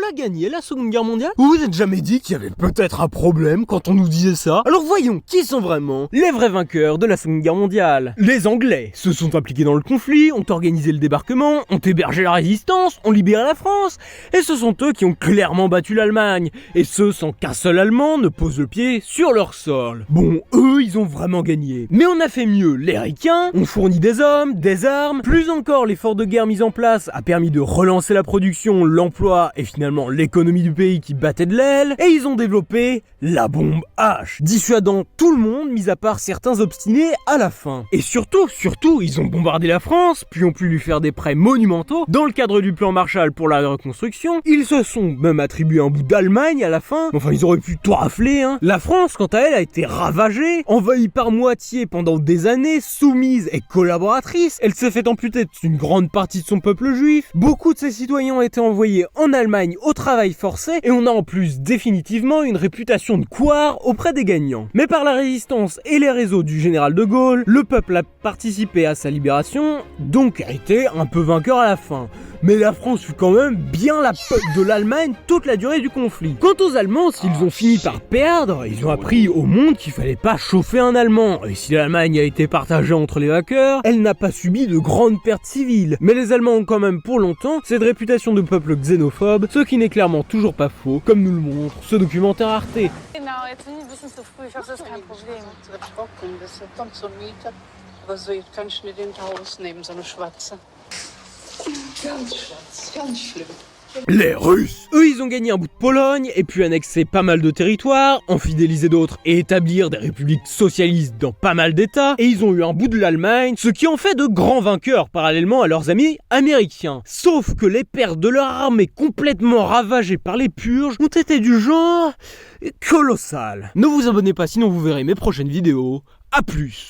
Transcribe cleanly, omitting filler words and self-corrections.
a gagné la Seconde Guerre mondiale? Vous vous êtes jamais dit qu'il y avait peut-être un problème quand on nous disait ça? Alors voyons, qui sont vraiment les vrais vainqueurs de la Seconde Guerre mondiale? Les Anglais se sont impliqués dans le conflit, ont organisé le débarquement, ont hébergé la résistance, ont libéré la France, et ce sont eux qui ont clairement battu l'Allemagne, et ce sans qu'un seul Allemand ne pose le pied sur leur sol. Bon, eux, ils ont vraiment gagné. Mais on a fait mieux, les Ricains ont fourni des hommes, des armes, plus encore l'effort de guerre mis en place a permis de relancer la production, l'emploi et finalement l'économie du pays qui battait de l'aile, et ils ont développé la bombe H, dissuadant tout le monde, mis à part certains obstinés à la fin. Et surtout, ils ont bombardé la France, puis ont pu lui faire des prêts monumentaux dans le cadre du plan Marshall pour la reconstruction. Ils se sont même attribué un bout d'Allemagne à la fin, enfin ils auraient pu tout rafler, hein. La France, quant à elle, a été ravagée, envahie par moitié pendant des années, soumise et collaboratrice. Elle s'est fait amputer d'une grande partie de son peuple juif, beaucoup de ses citoyens ont été envoyés en Allemagne au travail forcé, et on a en plus définitivement une réputation de couard auprès des gagnants. Mais par la résistance et les réseaux du général de Gaulle, le peuple a participé à sa libération, donc a été un peu vainqueur à la fin. Mais la France fut quand même bien la pute de l'Allemagne toute la durée du conflit. Quant aux Allemands, s'ils ont fini par perdre, ils ont appris au monde qu'il fallait pas chauffer un Allemand. Et si l'Allemagne a été partagée entre les vainqueurs, elle n'a pas subi de grandes pertes civiles. Mais les Allemands ont quand même pour longtemps cette réputation de peuple xénophobe, ce qui n'est clairement toujours pas faux, comme nous le montre ce documentaire Arte. Genau, jetzt sind die ein bisschen zu früh. Ich hoffe, das ist kein Problem. Das wird trocken, das kommt zur Miete. Aber so, jetzt kann ich nicht den Haus nehmen, so eine schwarze. Ganz schwarz, ganz schlimm. Les Russes, eux, ils ont gagné un bout de Pologne, et puis annexé pas mal de territoires, en fidélisé d'autres et établir des républiques socialistes dans pas mal d'états, et ils ont eu un bout de l'Allemagne, ce qui en fait de grands vainqueurs parallèlement à leurs amis américains. Sauf que les pertes de leur armée complètement ravagées par les purges ont été du genre colossal. Ne vous abonnez pas sinon vous verrez mes prochaines vidéos. À plus.